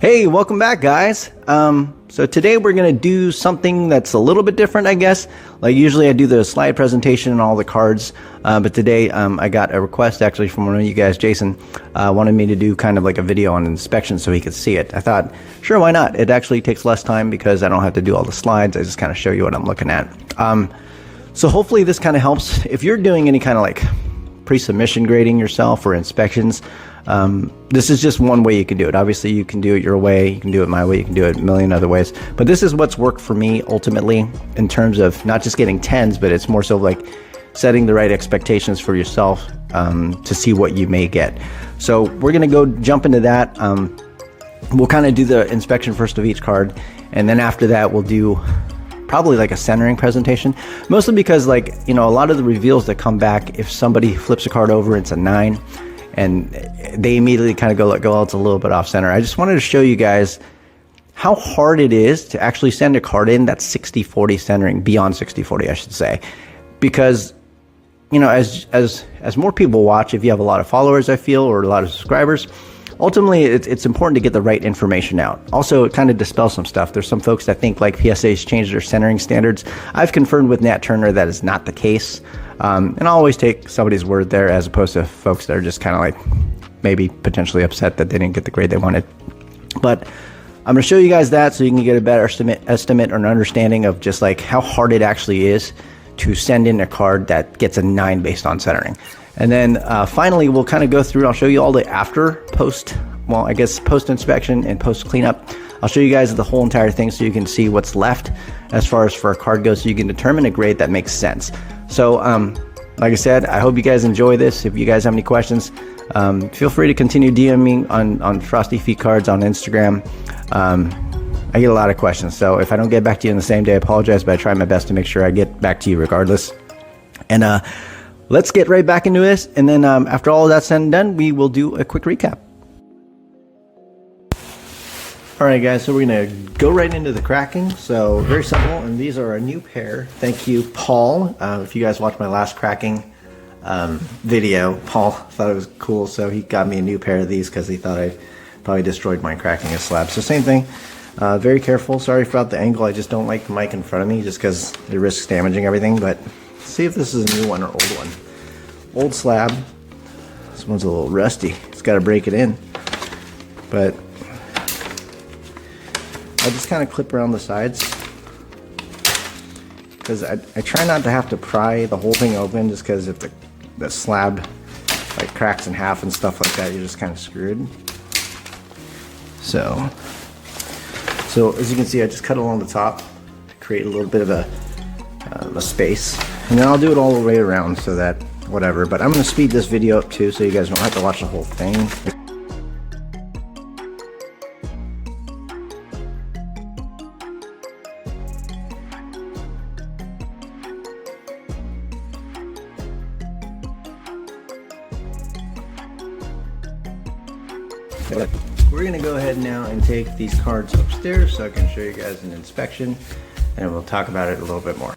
Hey, welcome back, guys. So today we're going to do something that's a little bit different, I guess. Like usually I do the slide presentation and all the cards, but today I got a request actually from one of you guys. Jason wanted me to do kind of like a video on inspection so he could see it. I thought, sure, why not? It actually takes less time because I don't have to do all the slides. I just kind of show you what I'm looking at. So hopefully this kind of helps. If you're doing any kind of like pre-submission grading yourself or inspections, this is just one way you can do it. Obviously you can do it your way, you can do it my way, you can do it a million other ways, but this is what's worked for me ultimately in terms of not just getting 10s, but it's more so like setting the right expectations for yourself to see what you may get. So we're gonna go jump into that. We'll kind of do the inspection first of each card, and then after that we'll do probably like a centering presentation, mostly because, like, you know, a lot of the reveals that come back, if somebody flips a card over, it's a 9 and they immediately kind of go like, oh, it's a little bit off center. I just wanted to show you guys how hard it is to actually send a card in that's 60-40 centering, beyond 60-40 I should say, because, you know, as more people watch, if you have a lot of followers, I feel, or a lot of subscribers, ultimately it's important to get the right information out. Also, it kind of dispels some stuff. There's some folks that think like PSA's changed their centering standards. I've confirmed with Nat Turner that is not the case. And I'll always take somebody's word there as opposed to folks that are just kind of like maybe potentially upset that they didn't get the grade they wanted. But I'm going to show you guys that so you can get a better estimate or an understanding of just like how hard it actually is to send in a card that gets a 9 based on centering. And then finally, we'll kind of go through and I'll show you all the post inspection and post cleanup. I'll show you guys the whole entire thing so you can see what's left as far as for a card goes, so you can determine a grade that makes sense. So like I said, I hope you guys enjoy this. If you guys have any questions, feel free to continue DMing on Frosty Feet Cards on Instagram. I get a lot of questions, so if I don't get back to you in the same day, I apologize, but I try my best to make sure I get back to you regardless. And let's get right back into this, and then after all of that's said and done, we will do a quick recap. Alright guys, so we're going to go right into the cracking. So very simple, and these are a new pair. Thank you, Paul. If you guys watched my last cracking video, Paul thought it was cool, so he got me a new pair of these because he thought I probably destroyed mine cracking a slab. So same thing, very careful. Sorry about the angle, I just don't like the mic in front of me just because it risks damaging everything. But see if this is a new one or old one. Old slab. This one's a little rusty. It's got to break it in. But I just kind of clip around the sides because I try not to have to pry the whole thing open, just because if the slab like cracks in half and stuff like that, you're just kind of screwed. So as you can see, I just cut along the top to create a little bit of a space, and then I'll do it all the way around so that whatever. But I'm going to speed this video up too, so you guys don't have to watch the whole thing. We're going to go ahead now and take these cards upstairs so I can show you guys an inspection, and we'll talk about it a little bit more.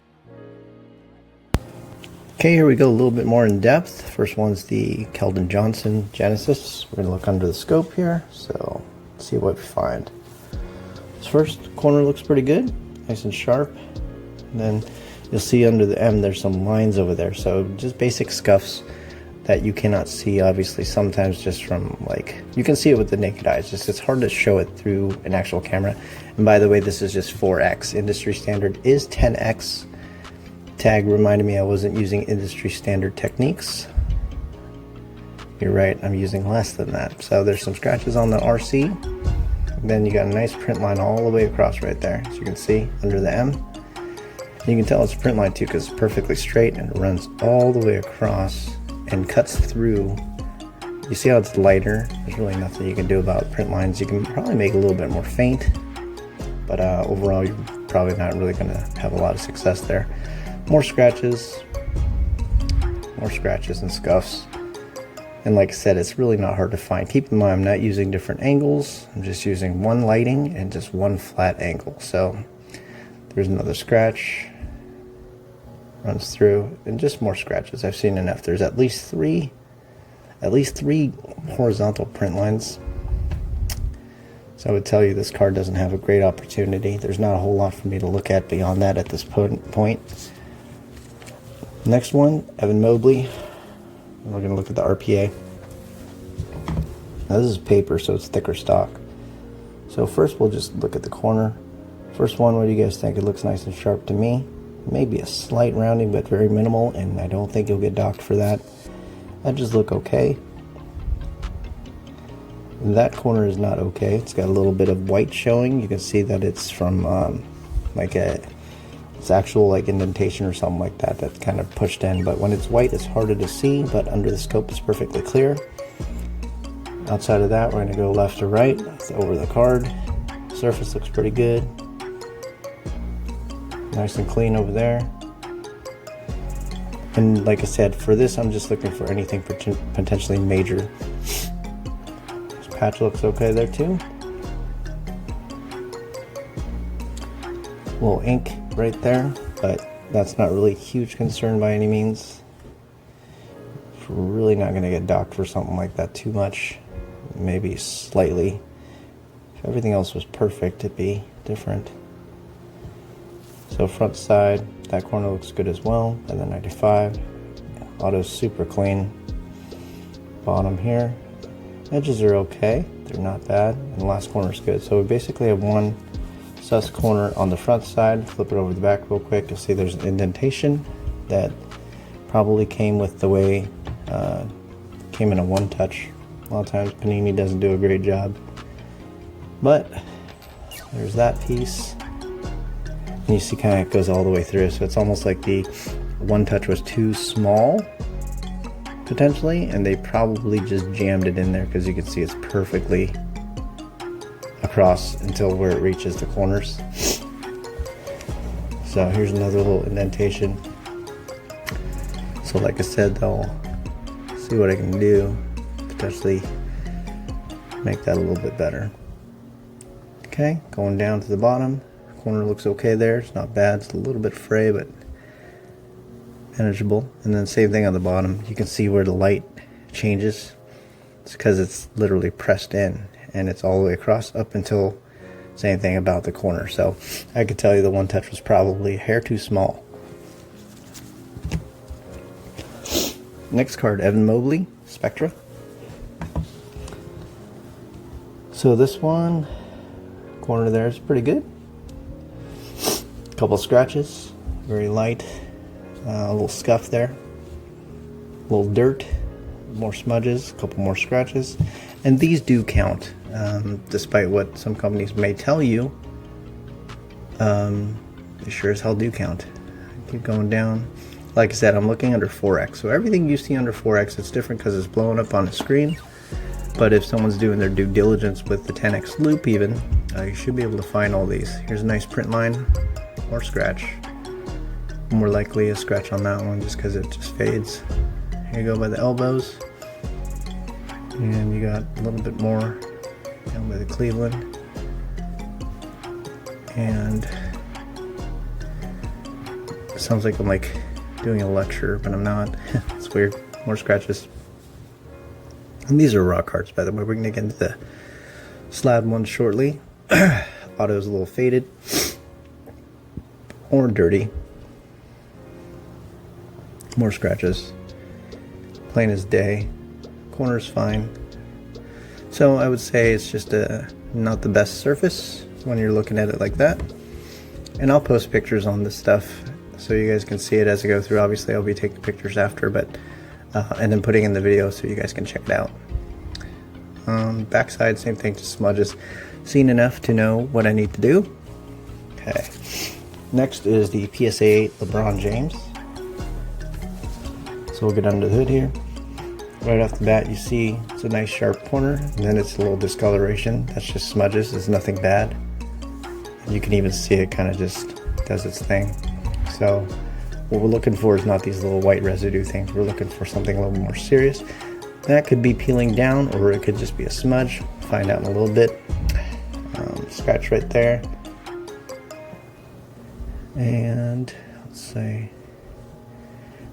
Okay, here we go a little bit more in depth. First one's the Keldon Johnson Genesis. We're going to look under the scope here, so let's see what we find. This first corner looks pretty good, nice and sharp. And then you'll see under the M there's some lines over there, so just basic scuffs that you cannot see, obviously, sometimes just from, like, you can see it with the naked eye. It's hard to show it through an actual camera. And by the way, this is just 4X. Industry standard is 10X. Tag reminded me I wasn't using industry standard techniques. You're right, I'm using less than that. So there's some scratches on the RC. And then you got a nice print line all the way across right there, as you can see under the M. And you can tell it's a print line too because it's perfectly straight and it runs all the way across and cuts through. You see how it's lighter? There's really nothing you can do about print lines. You can probably make it a little bit more faint, but overall you're probably not really going to have a lot of success there. More scratches and scuffs. And like I said, it's really not hard to find. Keep in mind, I'm not using different angles. I'm just using one lighting and just one flat angle. So there's another scratch. Runs through, and just more scratches. I've seen enough. There's at least three horizontal print lines. So I would tell you this card doesn't have a great opportunity. There's not a whole lot for me to look at beyond that at this point. Next one, Evan Mobley. We're going to look at the RPA. Now this is paper, so it's thicker stock. So first we'll just look at the corner. First one, what do you guys think? It looks nice and sharp to me. Maybe a slight rounding, but very minimal, and I don't think you'll get docked for that. Edges look okay. That corner is not okay. It's got a little bit of white showing. You can see that it's from it's actual like indentation or something like that that's kind of pushed in. But when it's white, it's harder to see, but under the scope it's perfectly clear. Outside of that, we're going to go left to right. It's over the card. Surface looks pretty good. Nice and clean over there. And like I said, for this I'm just looking for anything potentially major. This patch looks okay there too. A little ink right there, but that's not really a huge concern by any means. We're really not going to get docked for something like that too much. Maybe slightly. If everything else was perfect, it'd be different. So front side, that corner looks good as well. And then 95. Auto's super clean. Bottom here. Edges are okay. They're not bad. And the last corner is good. So we basically have one sus corner on the front side. Flip it over the back real quick. You'll see there's an indentation that probably came with the way, came in a one touch. A lot of times Panini doesn't do a great job. But there's that piece. And you see kind of it goes all the way through, so it's almost like the one touch was too small potentially, and they probably just jammed it in there because you can see it's perfectly across until where it reaches the corners. So here's another little indentation. So like I said, I'll see what I can do, potentially make that a little bit better. Okay, going down to the bottom. Corner looks okay there. It's not bad. It's a little bit fray, but manageable. And then same thing on the bottom. You can see where the light changes. It's because it's literally pressed in, and it's all the way across up until same thing about the corner. So I could tell you the one touch was probably a hair too small. Next card, Evan Mobley, Spectra. So this one, corner there is pretty good. Couple scratches, very light, a little scuff there, a little dirt, more smudges, a couple more scratches, and these do count, despite what some companies may tell you. They sure as hell do count. Keep going down. Like I said, I'm looking under 4x, so everything you see under 4x, it's different because it's blowing up on the screen. But if someone's doing their due diligence with the 10x loop even, you should be able to find all these. Here's a nice print line. Or scratch. More likely a scratch on that one just because it just fades. Here you go by the elbows. And you got a little bit more down by the Cleveland. And it sounds like I'm like doing a lecture, but I'm not. It's weird. More scratches. And these are raw cards, by the way. We're going to get into the slab ones shortly. Auto's a little faded. Or dirty. More scratches. Plain as day. Corner's fine. So I would say it's just not the best surface when you're looking at it like that. And I'll post pictures on this stuff so you guys can see it as I go through. Obviously I'll be taking pictures after, but and then putting in the video so you guys can check it out. Backside, same thing, just smudges. Seen enough to know what I need to do. Okay. Next is the PSA LeBron James. So we'll get under the hood here. Right off the bat, you see it's a nice sharp corner, and then it's a little discoloration. That's just smudges. It's nothing bad. You can even see it kind of just does its thing. So what we're looking for is not these little white residue things. We're looking for something a little more serious. That could be peeling down, or it could just be a smudge. Find out in a little bit. Scratch right there. And let's see.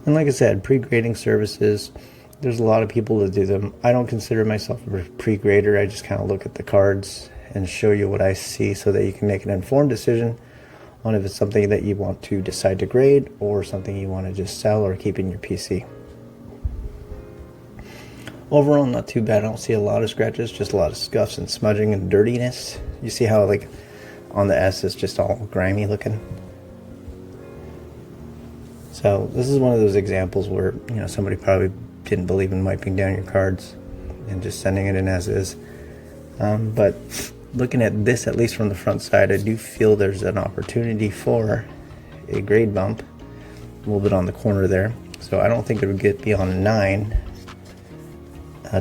And like I said, pre-grading services, there's a lot of people that do them. I don't consider myself a pre-grader. I just kind of look at the cards and show you what I see so that you can make an informed decision on if it's something that you want to decide to grade or something you want to just sell or keep in your PC. Overall, not too bad. I don't see a lot of scratches, just a lot of scuffs and smudging and dirtiness. You see how like on the S it's just all grimy looking. So this is one of those examples where, you know, somebody probably didn't believe in wiping down your cards and just sending it in as is. But looking at this, at least from the front side, I do feel there's an opportunity for a grade bump a little bit on the corner there. So I don't think it would get beyond 9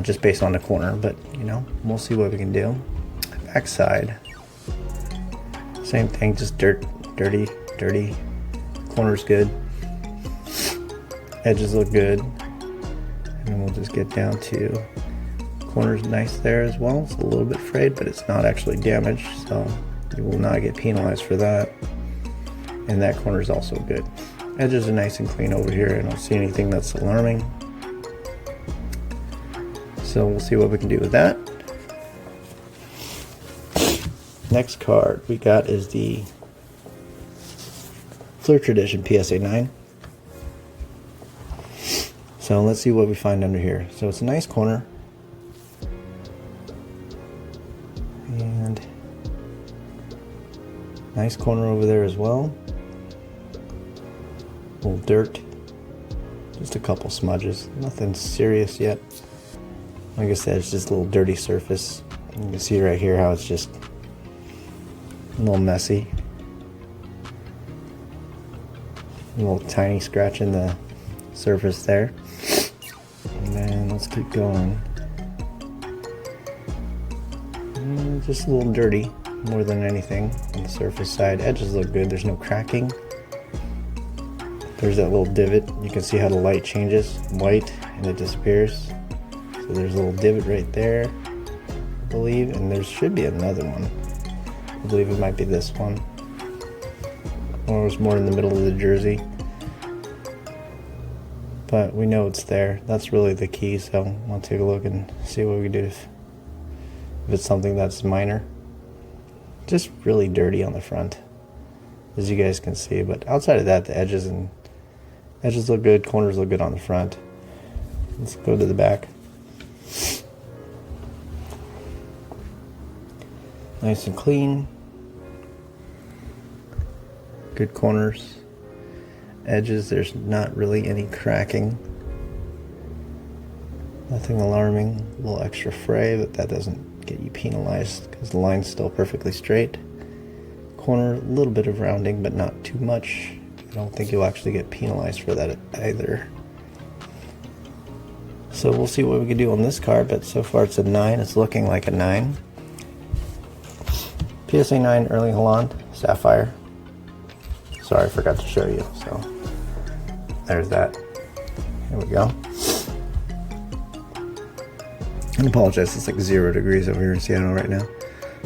just based on the corner, but you know, we'll see what we can do. Back side, same thing, just dirty. Corner's good. Edges look good. And then we'll just get down to corner's nice there as well. It's a little bit frayed, but it's not actually damaged, so you will not get penalized for that. And that corner is also good. Edges are nice and clean over here. I don't see anything that's alarming. So we'll see what we can do with that. Next card we got is the Flair Tradition PSA 9. So let's see what we find under here. So it's a nice corner. And nice corner over there as well. A little dirt. Just a couple smudges. Nothing serious yet. Like I said, it's just a little dirty surface. You can see right here how it's just a little messy. A little tiny scratch in the surface there. And then let's keep going. And just a little dirty more than anything on the surface side. Edges look good. There's no cracking. There's that little divot. You can see how the light changes white and it disappears. So there's a little divot right there, I believe, and there should be another one. I believe it might be this one. Or it was more in the middle of the jersey. But we know it's there. That's really the key, so I'll take a look and see what we can do if it's something that's minor. Just really dirty on the front, as you guys can see. But outside of that, the edges look good, corners look good on the front. Let's go to the back. Nice and clean. Good corners. Edges, there's not really any cracking. Nothing alarming. A little extra fray, but that doesn't get you penalized because the line's still perfectly straight. Corner, a little bit of rounding, but not too much. I don't think you'll actually get penalized for that either. So we'll see what we can do on this card, but so far it's a 9. It's looking like a 9. PSA 9 Erling Haaland Sapphire. Sorry, I forgot to show you. So there's that. Here we go. I apologize, it's like 0 degrees over here in Seattle right now.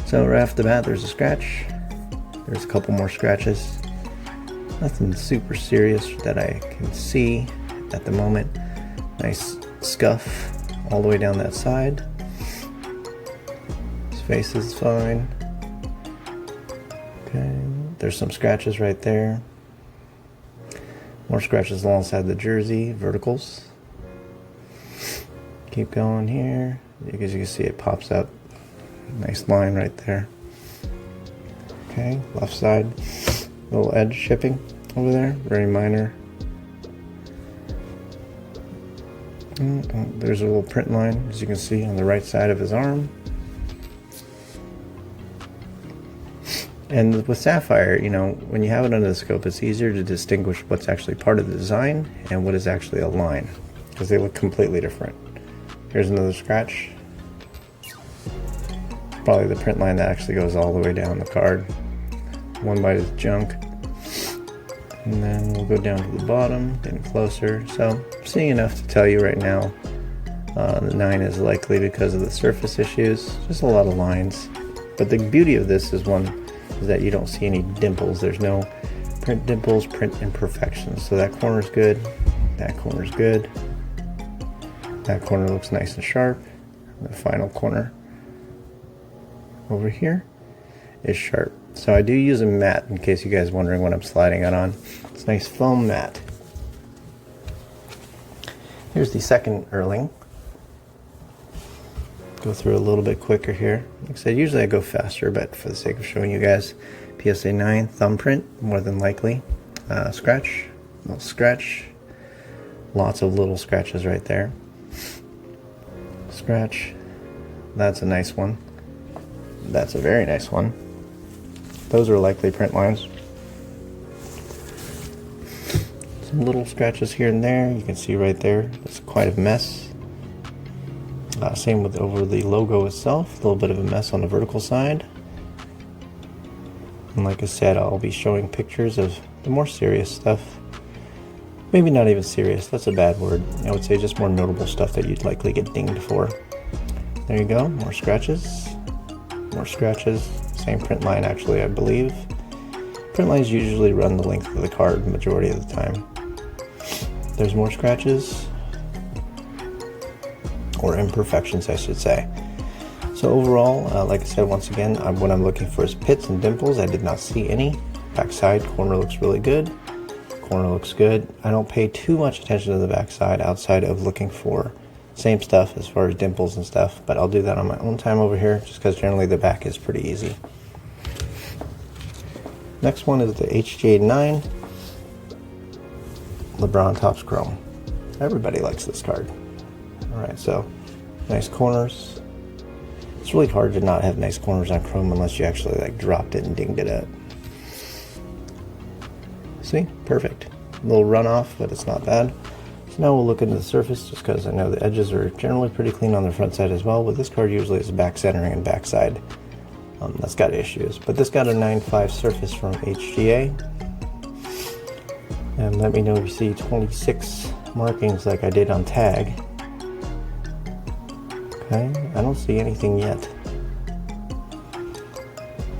So right off the bat, there's a scratch. There's a couple more scratches. Nothing super serious that I can see at the moment. Nice scuff all the way down that side. His face is fine. Okay, there's some scratches right there. More scratches alongside the jersey, verticals. Keep going here. As you can see, it pops up. Nice line right there. Okay, left side. Little edge shipping over there, very minor. There's a little print line, as you can see, on the right side of his arm. And with Sapphire, you know, when you have it under the scope, it's easier to distinguish what's actually part of the design and what is actually a line, because they look completely different. Here's another scratch. Probably the print line that actually goes all the way down the card. One bite is junk. And then we'll go down to the bottom, getting closer. So I'm seeing enough to tell you right now. The 9 is likely because of the surface issues. Just a lot of lines. But the beauty of this is that you don't see any dimples. There's no print dimples, print imperfections. So that corner's good. That corner's good. That corner looks nice and sharp. The final corner. over here is sharp. So I do use a mat in case you guys are wondering what I'm sliding it on. It's a nice foam mat. Here's the second Erling. Go through a little bit quicker here. Like I said, usually I go faster, but for the sake of showing you guys, PSA 9 thumbprint, more than likely. Scratch, little scratch. Lots of little scratches right there. Scratch. That's a nice one. That's a very nice one. Those are likely print lines. Some little scratches here and there. You can see right there. It's quite a mess. Same with over the logo itself. A little bit of a mess on the vertical side. And like I said, I'll be showing pictures of the more serious stuff. Maybe not even serious. That's a bad word. I would say just more notable stuff that you'd likely get dinged for. There you go. More scratches. More scratches. Same print line, actually, I believe. Print lines usually run the length of the card the majority of the time. There's more scratches, or imperfections, I should say. So overall, like I said, once again, what I'm looking for is pits and dimples. I did not see any. Backside corner looks really good. Corner looks good. I don't pay too much attention to the backside outside of looking for same stuff as far as dimples and stuff, but I'll do that on my own time over here just because generally the back is pretty easy. Next one is the HJ9 LeBron Topps Chrome. Everybody likes this card. Alright, so nice corners. It's really hard to not have nice corners on Chrome unless you actually like dropped it and dinged it up. See? Perfect. A little runoff, but it's not bad. So now we'll look into the surface just because I know the edges are generally pretty clean on the front side as well. With this card, usually it's back centering and backside. That's got issues. But this got a 9.5 surface from HGA. And let me know if you see 26 markings like I did on tag. Okay, I don't see anything yet.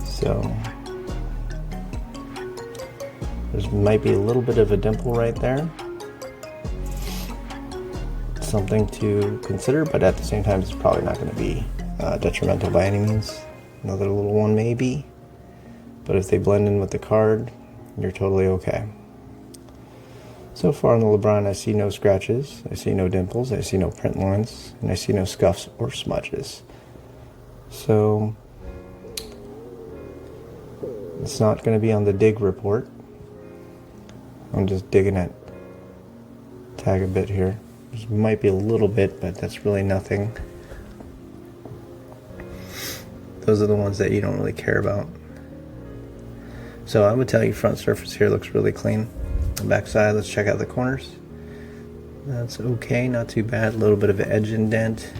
So there might be a little bit of a dimple right there. Something to consider, but at the same time it's probably not going to be detrimental by any means. Another little one maybe, but if they blend in with the card, you're totally okay. So far on the LeBron, I see no scratches, I see no dimples, I see no print lines, and I see no scuffs or smudges. So it's not going to be on the dig report. I'm just digging at tag a bit here. There might be a little bit, but that's really nothing. Those are the ones that you don't really care about. So I would tell you front surface here looks really clean. The back side, let's check out the corners. That's okay, not too bad. A little bit of an edge indent.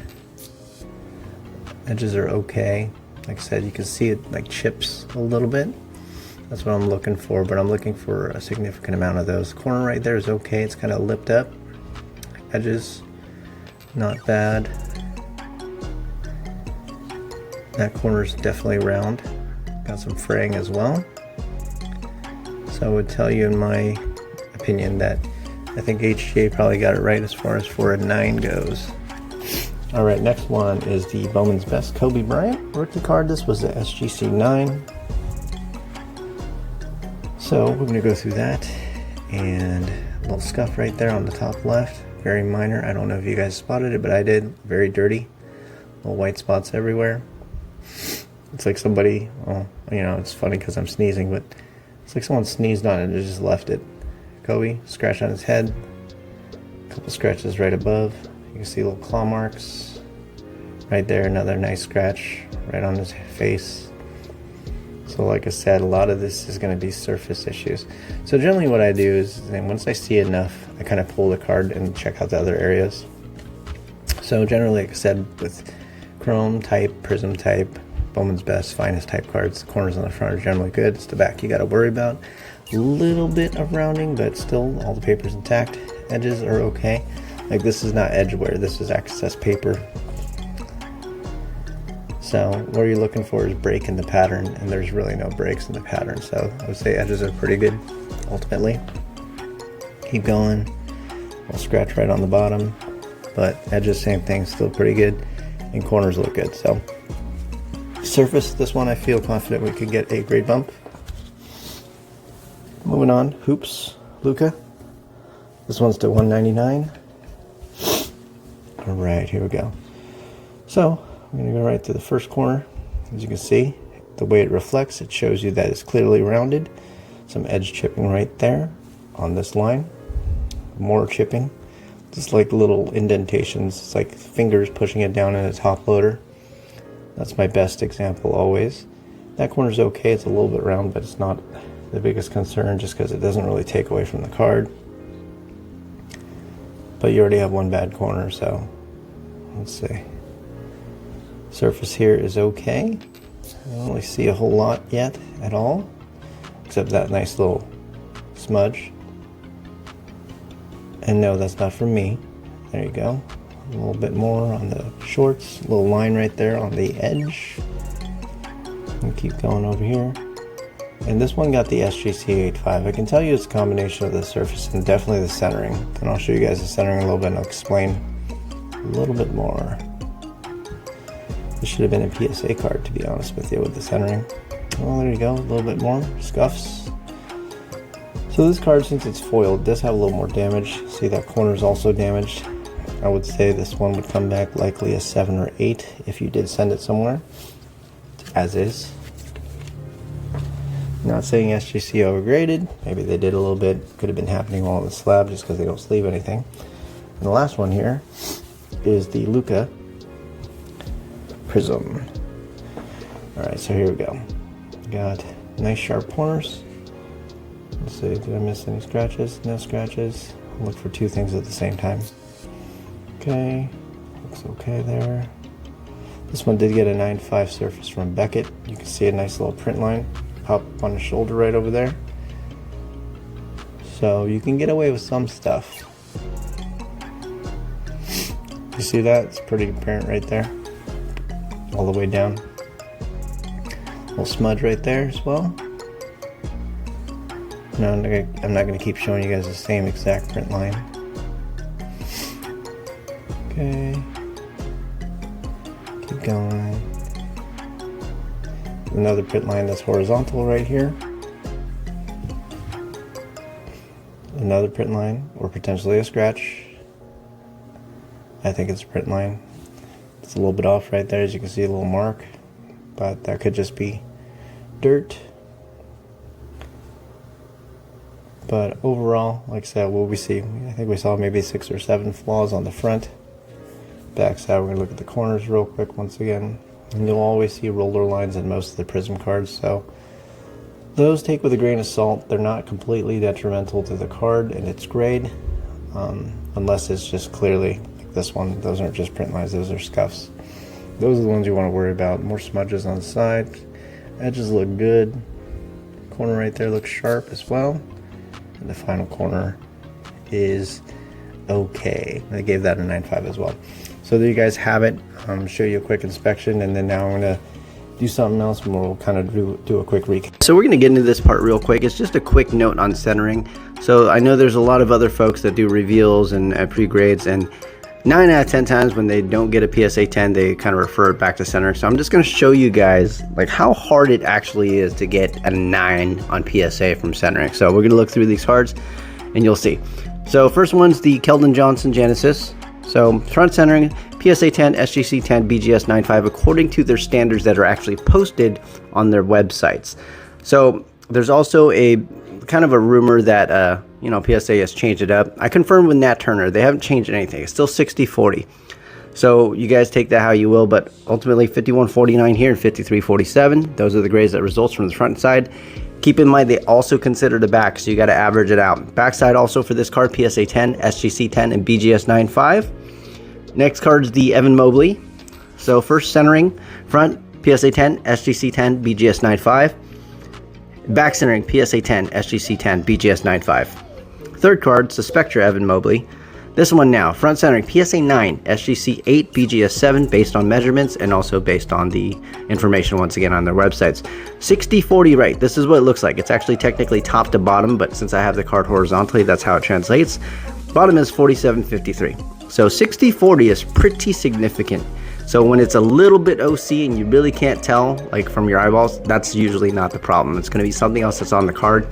Edges are okay. Like I said, you can see it like chips a little bit. That's what I'm looking for, but I'm looking for a significant amount of those. Corner right there is okay, it's kind of lipped up. Edges, not bad. That corner is definitely round. Got some fraying as well. So I would tell you in my opinion that I think HGA probably got it right as far as for a 9 goes. Alright, next one is the Bowman's Best Kobe Bryant rookie card. This was the SGC 9. So we're going to go through that, and a little scuff right there on the top left. Very minor. I don't know if you guys spotted it, but I did. Very dirty. Little white spots everywhere. It's like somebody, well, you know, it's funny because I'm sneezing, but it's like someone sneezed on it and just left it. Kobe, scratch on his head. A couple scratches right above. You can see little claw marks. Right there, another nice scratch right on his face. So like I said, a lot of this is going to be surface issues. So generally what I do is, once I see enough, I kind of pull the card and check out the other areas. So generally, like I said, with Chrome type, Prism type, Bowman's Best, Finest type cards, the corners on the front are generally good. It's the back you got to worry about. A little bit of rounding, but still all the paper's intact. Edges are okay. Like this is not edge wear, this is excess paper. So what you're looking for is break in the pattern, and there's really no breaks in the pattern. So I would say edges are pretty good ultimately. Keep going. I'll scratch right on the bottom, but edges, same thing, still pretty good, and corners look good. So surface. This one I feel confident we could get a grade bump. Moving on, hoops, Luca. This one's to 199. All right, here we go. So I'm gonna go right to the first corner. As you can see, the way it reflects, it shows you that it's clearly rounded. Some edge chipping right there on this line. More chipping, just like little indentations. It's like fingers pushing it down in a top loader. That's my best example always. That corner's okay, it's a little bit round, but it's not the biggest concern just because it doesn't really take away from the card. But you already have one bad corner, so let's see. Surface here is okay. I don't really see a whole lot yet at all, except that nice little smudge. And no, that's not from me. There you go. A little bit more on the shorts, a little line right there on the edge. And keep going over here. And this one got the SGC 85. I can tell you it's a combination of the surface and definitely the centering. And I'll show you guys the centering a little bit and I'll explain a little bit more. This should have been a PSA card, to be honest with you, with the centering. Well, there you go, a little bit more scuffs. So this card, since it's foiled, does have a little more damage. See, that corner is also damaged. I would say this one would come back likely a 7 or 8 if you did send it somewhere, as is. Not saying SGC overgraded, maybe they did a little bit, could have been happening while on the slab just because they don't sleeve anything. And the last one here is the Luca Prism. Alright, so here we go. Got nice sharp corners. Let's see, did I miss any scratches? No scratches. Look for two things at the same time. Okay, looks okay there. This one did get a 9.5 surface from Beckett. You can see a nice little print line pop on the shoulder right over there. So you can get away with some stuff. You see that? It's pretty apparent right there. All the way down. Little smudge right there as well. No, I'm not going to keep showing you guys the same exact print line. Okay. Keep going. Another print line that's horizontal right here. Another print line, or potentially a scratch. I think it's a print line. It's a little bit off right there, as you can see, a little mark. But that could just be dirt. But overall, like I said, what we see, I think we saw maybe 6 or 7 flaws on the front. Back side, we're going to look at the corners real quick once again. And you'll always see roller lines in most of the Prism cards, so those take with a grain of salt. They're not completely detrimental to the card and its grade, unless it's just clearly like this one. Those aren't just print lines, those are scuffs. Those are the ones you want to worry about. More smudges on the side. Edges look good. Corner right there looks sharp as well. And the final corner is okay. I gave that a 9.5 as well. So there you guys have it. Show you a quick inspection, and then now I'm going to do something else and we'll kind of do a quick recap. So we're going to get into this part real quick. It's just a quick note on centering. So I know there's a lot of other folks that do reveals and pre-grades, and 9 out of 10 times when they don't get a PSA 10, they kind of refer it back to center. So I'm just going to show you guys like how hard it actually is to get a 9 on PSA from centering. So we're going to look through these cards and you'll see. So first one's the Keldon Johnson Genesis. So front centering, PSA 10, SGC 10, BGS 9.5 according to their standards that are actually posted on their websites. So there's also a kind of a rumor that you know, PSA has changed it up. I confirmed with Nat Turner, they haven't changed anything. It's still 60-40. So you guys take that how you will, but ultimately 51.49 here and 53.47. Those are the grades that results from the front side. Keep in mind they also consider the back, so you got to average it out. Backside also for this card, PSA 10, SGC 10, and BGS 9.5. Next card is the Evan Mobley. So first centering, front, PSA 10, SGC 10, BGS 9.5. Back centering, PSA 10, SGC 10, BGS 9.5. Third card, the Spectra Evan Mobley. This one now, front centering, PSA 9, SGC 8, BGS 7, based on measurements and also based on the information once again on their websites. 60-40 right, this is what it looks like. It's actually technically top to bottom, but since I have the card horizontally, that's how it translates. Bottom is 47.53. So 60-40 is pretty significant. So when it's a little bit OC and you really can't tell, like from your eyeballs, that's usually not the problem. It's going to be something else that's on the card.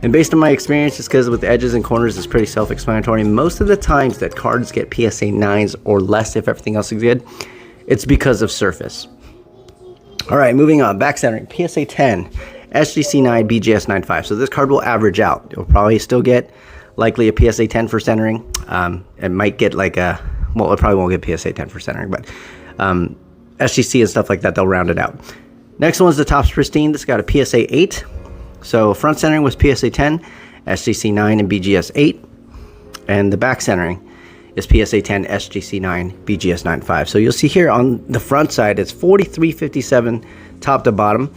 And based on my experience, just because with edges and corners, it's pretty self-explanatory. Most of the times that cards get PSA 9s or less, if everything else is good, it's because of surface. All right, moving on. Back centering, PSA 10, SGC 9, BGS 9.5. So this card will average out. It'll probably still get likely a PSA 10 for centering. It might get like a, well, it probably won't get PSA 10 for centering, but SGC and stuff like that, they'll round it out. Next one's the Topps Pristine. This got a PSA 8. So front centering was PSA 10, SGC 9, and BGS 8. And the back centering is PSA 10, SGC 9, BGS 9.5. So you'll see here on the front side, it's 43.57 top to bottom.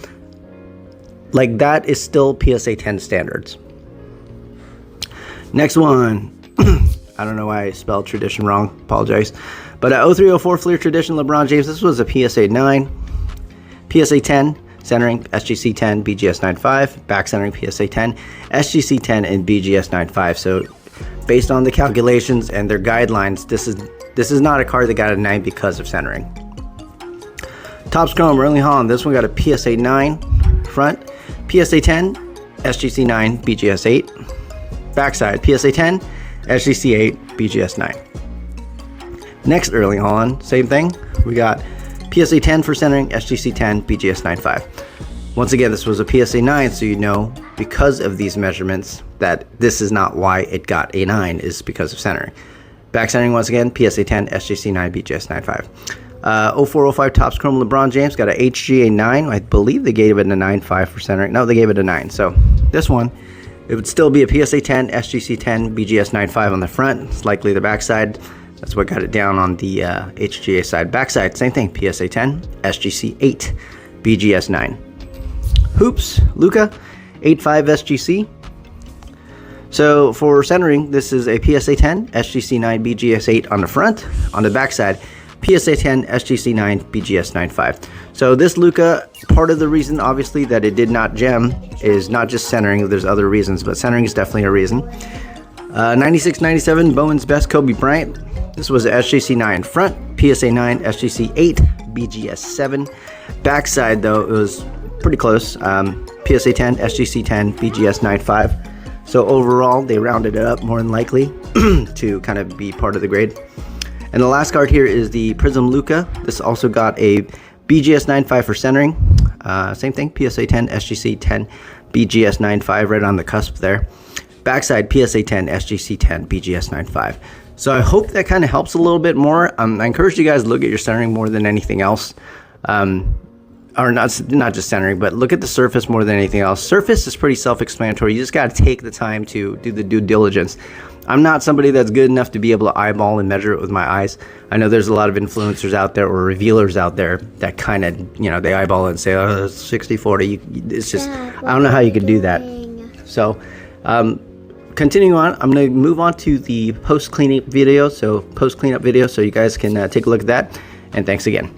Like that is still PSA 10 standards. Next one. I don't know why I spelled tradition wrong. Apologize. But 0304 Fleer Tradition LeBron James. This was a PSA 9, PSA 10. Centering SGC 10, BGS 9.5, back centering PSA 10, SGC 10, and BGS 9.5. So based on the calculations and their guidelines, this is not a card that got a 9 because of centering. Topps Chrome Early Holland. This one got a PSA 9 front, PSA 10, SGC 9, BGS 8. Backside PSA 10, SGC 8, BGS 9. Next Early Holland, same thing. We got PSA 10 for centering, SGC 10, BGS 9.5. Once again, this was a PSA 9, so you know because of these measurements that this is not why it got a 9, is because of centering. Back centering once again, PSA 10, SGC 9, BGS 9.5. 0405 Topps Chrome LeBron James got a HGA 9. I believe they gave it a 9.5 for centering. No, they gave it a 9. So this one, it would still be a PSA 10, SGC 10, BGS 9.5 on the front. It's likely the backside. That's what got it down on the HGA side. Backside, same thing. PSA 10, SGC 8, BGS 9. Hoops, Luca, 8.5 SGC. So for centering, this is a PSA 10, SGC 9, BGS 8 on the front. On the backside, PSA 10, SGC 9, BGS 9.5. So this Luca, part of the reason, obviously, that it did not gem is not just centering. There's other reasons, but centering is definitely a reason. 96-97, Bowman's Best, Kobe Bryant. This was a SGC 9 front, PSA 9, SGC 8, BGS 7. Backside, though, it was pretty close. PSA 10, SGC 10, BGS 9.5. So overall, they rounded it up more than likely to kind of be part of the grade. And the last card here is the Prism Luca. This also got a BGS 9.5 for centering. Same thing, PSA 10, SGC 10, BGS 9.5, right on the cusp there. Backside, PSA 10, SGC 10, BGS 9.5. So I hope that kind of helps a little bit more. I encourage you guys to look at your centering more than anything else. Or not just centering, but look at the surface more than anything else. Surface is pretty self-explanatory. You just got to take the time to do the due diligence. I'm not somebody that's good enough to be able to eyeball and measure it with my eyes. I know there's a lot of influencers out there or revealers out there that kind of, you know, they eyeball it and say, oh, it's 60-40. It's just, I don't know how you could do that. So, continuing on, I'm going to move on to the post cleanup video. So you guys can take a look at that. And thanks again.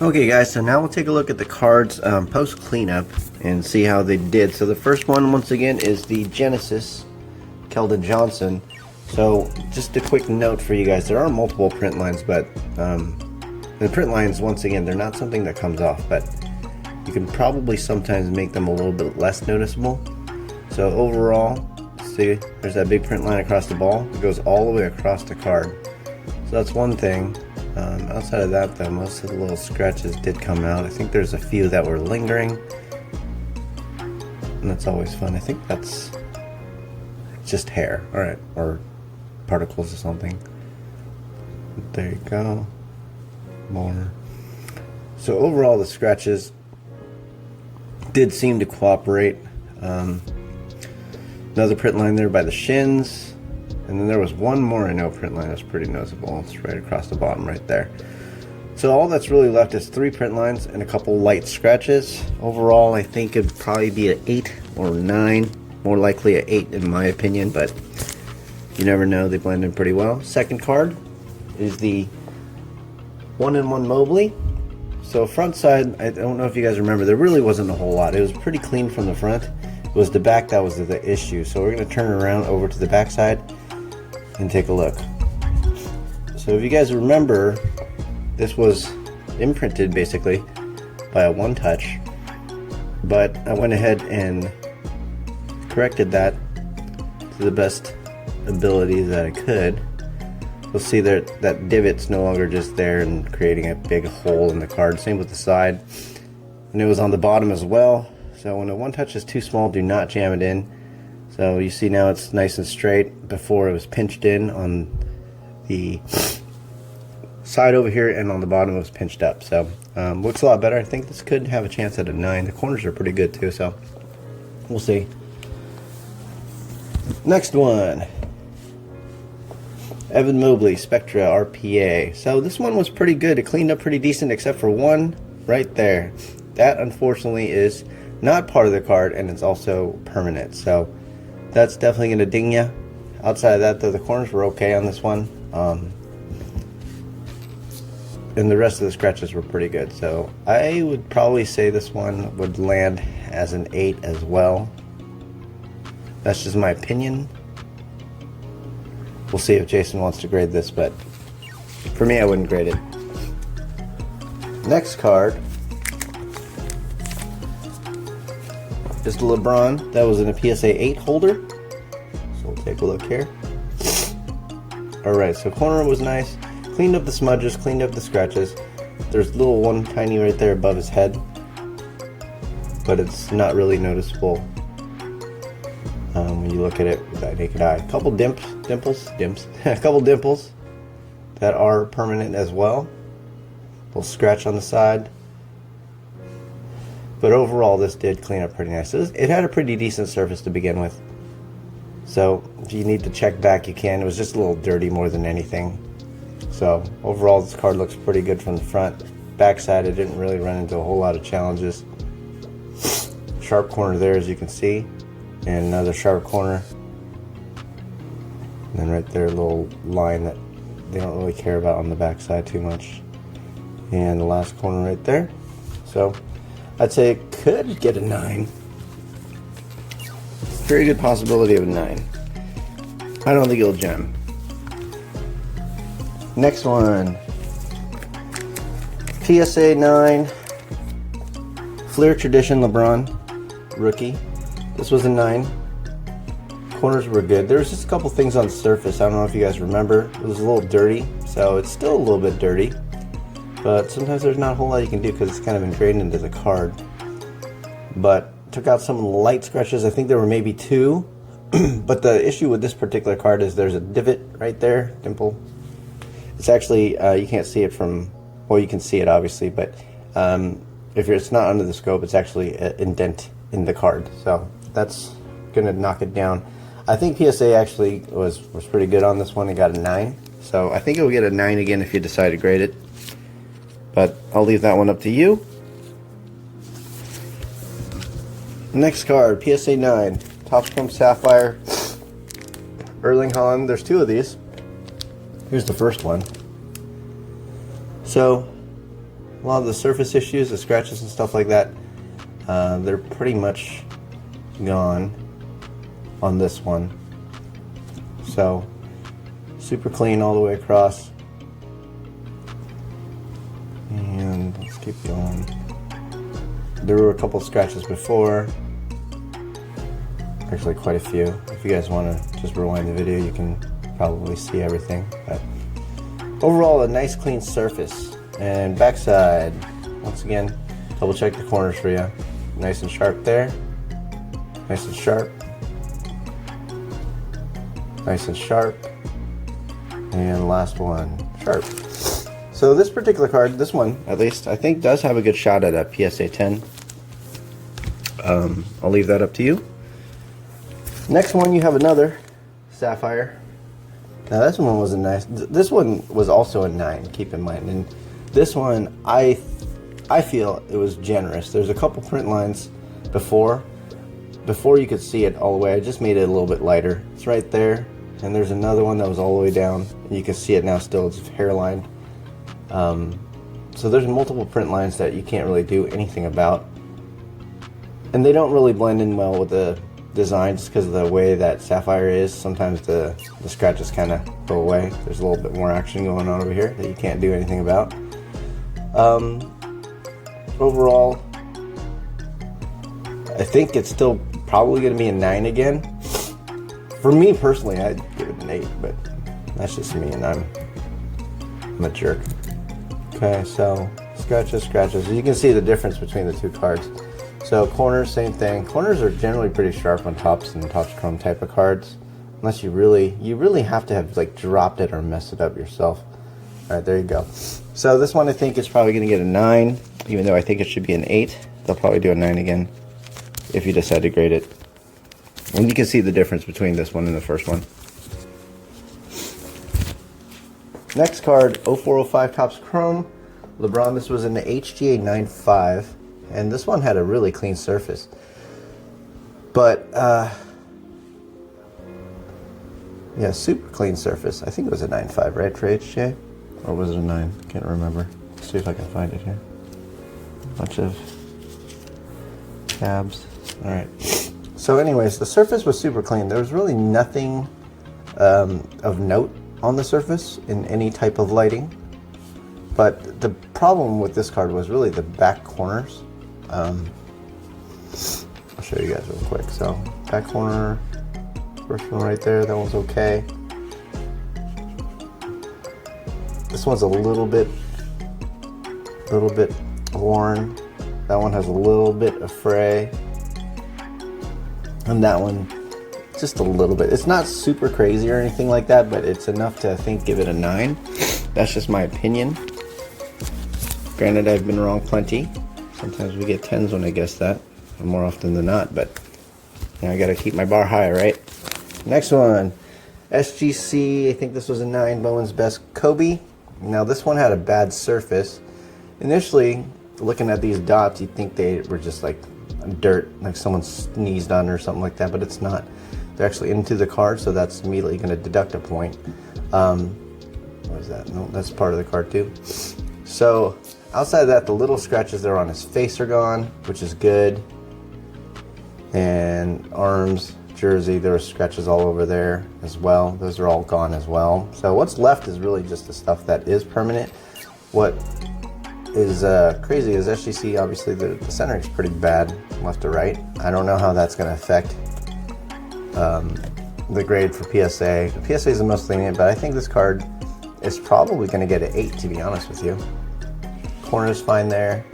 Okay guys, so now we'll take a look at the cards post cleanup and see how they did. So the first one, once again, is the Genesis Keldon Johnson. So just a quick note for you guys, there are multiple print lines, but the print lines, once again, they're not something that comes off, but you can probably sometimes make them a little bit less noticeable. So overall, see, there's that big print line across the ball. It goes all the way across the card. So that's one thing. Outside of that, though, most of the little scratches did come out. I think there's a few that were lingering, and that's always fun. I think that's just hair, all right, or particles or something. There you go. More. So overall, the scratches did seem to cooperate. Another print line there by the shins. And then there was one more I know print line that's pretty noticeable. It's right across the bottom right there. So all that's really left is 3 print lines and a couple light scratches. Overall, I think it'd probably be an 8 or 9. More likely an 8 in my opinion, but you never know. They blend in pretty well. Second card is the 1-in-1 Mobley. So front side, I don't know if you guys remember, there really wasn't a whole lot. It was pretty clean from the front. It was the back that was the issue. So we're going to turn around over to the back side and take a look. So So if you guys remember, this was imprinted basically by a one touch, but I went ahead and corrected that to the best ability that I could. You'll see that divot's no longer just there and creating a big hole in the card. Same with the side, and it was on the bottom as well. So when a one touch is too small, do not jam it in. So you see now it's nice and straight. Before it was pinched in on the side over here, and on the bottom it was pinched up. So looks a lot better. I think this could have a chance at a 9. The corners are pretty good too, so we'll see. Next one, Evan Mobley Spectra RPA. So this one was pretty good. It cleaned up pretty decent, except for one right there. That unfortunately is not part of the card, and it's also permanent. So that's definitely going to ding you. Outside of that, though, the corners were okay on this one. And the rest of the scratches were pretty good. So I would probably say this one would land as an 8 as well. That's just my opinion. We'll see if Jason wants to grade this, but for me, I wouldn't grade it. Next card is the LeBron. That was in a PSA 8 holder. So we'll take a look here. Alright, so corner was nice. Cleaned up the smudges, cleaned up the scratches. There's a little one tiny right there above his head, but it's not really noticeable when you look at it with that naked eye. A couple dimples a couple dimples that are permanent as well. Little scratch on the side. But overall, this did clean up pretty nice. It had a pretty decent surface to begin with. So if you need to check back, you can. It was just a little dirty more than anything. So overall, this card looks pretty good from the front. Backside, it didn't really run into a whole lot of challenges. Sharp corner there, as you can see. And another sharp corner. And then right there, a little line that they don't really care about on the backside too much. And the last corner right there. So I'd say it could get a 9. Very good possibility of a 9. I don't think it'll gem. Next one, PSA 9 Fleer Tradition LeBron rookie. This was a 9. Corners were good. There was just a couple things on the surface. I don't know if you guys remember. It was a little dirty, so it's still a little bit dirty. But sometimes there's not a whole lot you can do because it's kind of ingrained into the card. But took out some light scratches. I think there were maybe 2. But the issue with this particular card is there's a divot right there, dimple. It's actually, you can't see it from, well, you can see it obviously, but if it's not under the scope, it's actually an indent in the card. So that's going to knock it down. I think PSA actually was pretty good on this one. It got a 9. So I think it will get a 9 again if you decide to grade it. But I'll leave that one up to you. Next card, PSA 9, Topps Chrome Sapphire, Erling Haaland. There's 2 of these. Here's the first one. So a lot of the surface issues, the scratches and stuff like that, they're pretty much gone on this one. So super clean all the way across. And let's keep going. There were a couple scratches before. Actually quite a few. If you guys want to just rewind the video, you can probably see everything. But overall, a nice clean surface. And backside, once again, double check the corners for you. Nice and sharp there. Nice and sharp. Nice and sharp. And last one, sharp. So this particular card, this one at least, I think does have a good shot at a PSA 10. I'll leave that up to you. Next one, you have another Sapphire. Now this one was a nice, this one was also a 9, keep in mind. And this one, I feel it was generous. There's a couple print lines before you could see it all the way. I just made it a little bit lighter. It's right there. And there's another one that was all the way down. And you can see it now still, it's hairline. So there's multiple print lines that you can't really do anything about. And they don't really blend in well with the design, just because of the way that Sapphire is. Sometimes the scratches kind of go away. There's a little bit more action going on over here that you can't do anything about. Overall, I think it's still probably going to be a 9 again. For me personally, I'd give it an 8, but that's just me, and I'm a jerk. Okay, so scratches. You can see the difference between the two cards. So corners, same thing. Corners are generally pretty sharp on tops and tops chrome type of cards, unless you really have to have like dropped it or messed it up yourself. All right, there you go. So this one I think is probably going to get a 9, even though I think it should be an 8. They'll probably do a 9 again if you decide to grade it. And you can see the difference between this one and the first one. Next card, 0405 Topps Chrome. LeBron, this was in the HGA 9.5, and this one had a really clean surface. But, yeah, super clean surface. I think it was a 9.5, right, for HGA? Or was it a 9? Can't remember. Let's see if I can find it here. Bunch of tabs. All right. So anyways, the surface was super clean. There was really nothing of note on the surface in any type of lighting. But the problem with this card was really the back corners. I'll show you guys real quick. So back corner, first one right there, that one's okay. This one's a little bit worn. That one has a little bit of fray. And that one, just a little bit. It's not super crazy or anything like that, but it's enough to, I think, give it a 9. That's just my opinion. Granted, I've been wrong plenty. Sometimes we get 10s when I guess that, more often than not, but you know, I gotta keep my bar high, right? Next one, SGC, I think this was a 9, Bowen's Best Kobe. Now this one had a bad surface. Initially, looking at these dots, you'd think they were just like dirt, like someone sneezed on or something like that, but it's not. They're actually into the card, so that's immediately going to deduct a point. What is that? No, that's part of the card too. So outside of that, the little scratches that are on his face are gone, which is good. And arms, jersey, there were scratches all over there as well. Those are all gone as well. So what's left is really just the stuff that is permanent. What is crazy is SGC, obviously the centering is pretty bad left to right. I don't know how that's going to affect the grade for PSA. The PSA is the most lenient, but I think this card is probably going to get an 8, to be honest with you. Corner's fine there.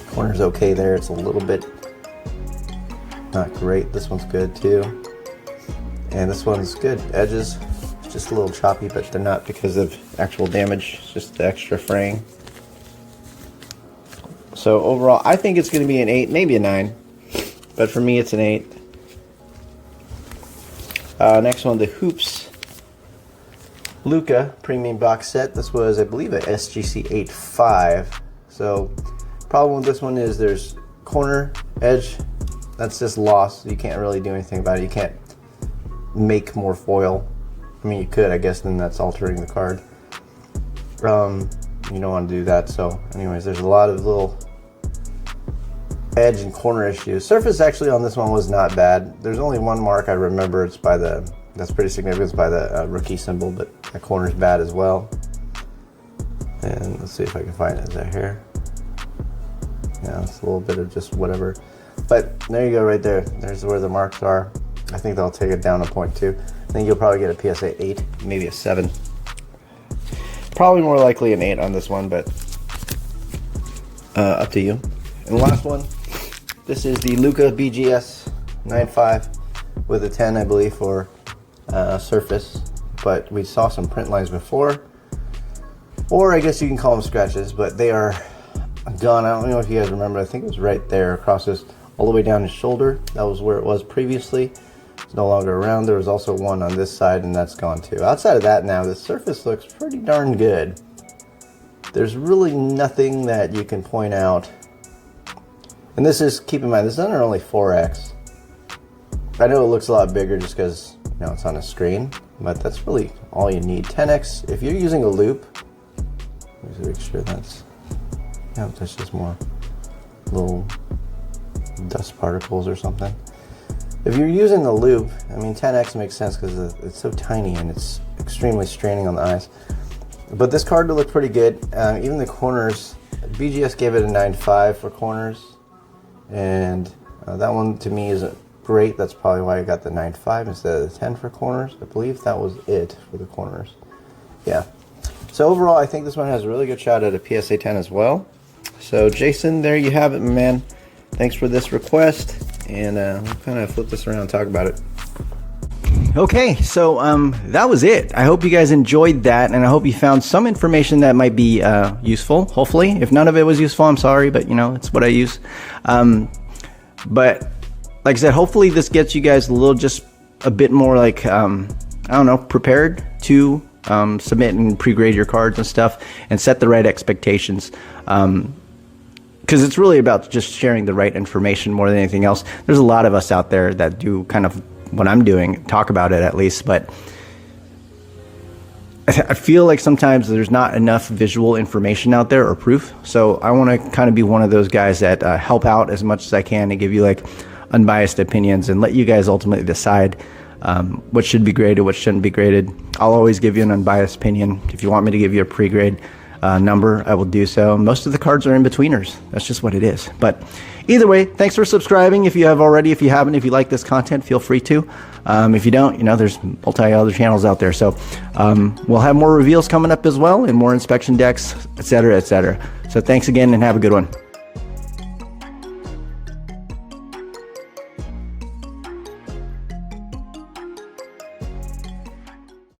Corner's okay there. It's a little bit not great. This one's good too. And this one's good. Edges, just a little choppy, but they're not because of actual damage. It's just the extra fraying. So overall, I think it's going to be an 8, maybe a 9. But for me, it's an 8. Next one, the Hoops Luka Premium Box Set. This was, I believe, a SGC 8.5. So problem with this one is there's corner, edge. That's just lost. You can't really do anything about it. You can't make more foil. I mean, you could, I guess, then that's altering the card. You don't want to do that. So anyways, there's a lot of little edge and corner issues. Surface actually on this one was not bad. There's only one mark I remember. It's by the, that's pretty significant. It's by the rookie symbol, but the corner's bad as well. And let's see if I can find it. Is that here? Yeah, it's a little bit of just whatever. But there you go, right there. There's where the marks are. I think they'll take it down a point too. I think you'll probably get a PSA 8, maybe a 7. Probably more likely an 8 on this one, but up to you. And the last one, this is the Luka BGS 9.5 with a 10, I believe, for surface. But we saw some print lines before, or I guess you can call them scratches, but they are gone. I don't know if you guys remember. I think it was right there across this, all the way down his shoulder. That was where it was previously. It's no longer around. There was also one on this side, and that's gone too. Outside of that, now the surface looks pretty darn good. There's really nothing that you can point out. And this is, keep in mind, this is under only 4X. I know it looks a lot bigger just because, you know, it's on a screen, but that's really all you need. 10X, if you're using a loop, let me make sure that's, yeah, that's just more little dust particles or something. If you're using the loop, I mean 10x makes sense because it's so tiny and it's extremely straining on the eyes. But this card looked pretty good. Even the corners, BGS gave it a 9.5 for corners, and that one to me isn't great. That's probably why I got the 9.5 instead of the 10 for corners. I believe that was it for the corners. Yeah. So overall, I think this one has a really good shot at a PSA 10 as well. So Jason, there you have it, man. Thanks for this request, and we'll kind of flip this around and talk about it. Okay, so that was it. I hope you guys enjoyed that, and I hope you found some information that might be useful, hopefully. If none of it was useful, I'm sorry, but you know, it's what I use. But like I said, hopefully this gets you guys just a bit more like, I don't know, prepared to submit and pre-grade your cards and stuff, and set the right expectations. Because it's really about just sharing the right information more than anything else. There's a lot of us out there that do kind of what I'm doing, talk about it at least, but I feel like sometimes there's not enough visual information out there or proof. So I want to kind of be one of those guys that help out as much as I can and give you like unbiased opinions and let you guys ultimately decide what should be graded, what shouldn't be graded. I'll always give you an unbiased opinion. If you want me to give you a pre-grade number, I will do so. Most of the cards are in-betweeners. That's just what it is. But either way, thanks for subscribing if you have already. If you haven't, if you like this content, feel free to. If you don't, you know, there's multi-other channels out there. So we'll have more reveals coming up as well, and more inspection decks, etc., etc. So thanks again, and have a good one.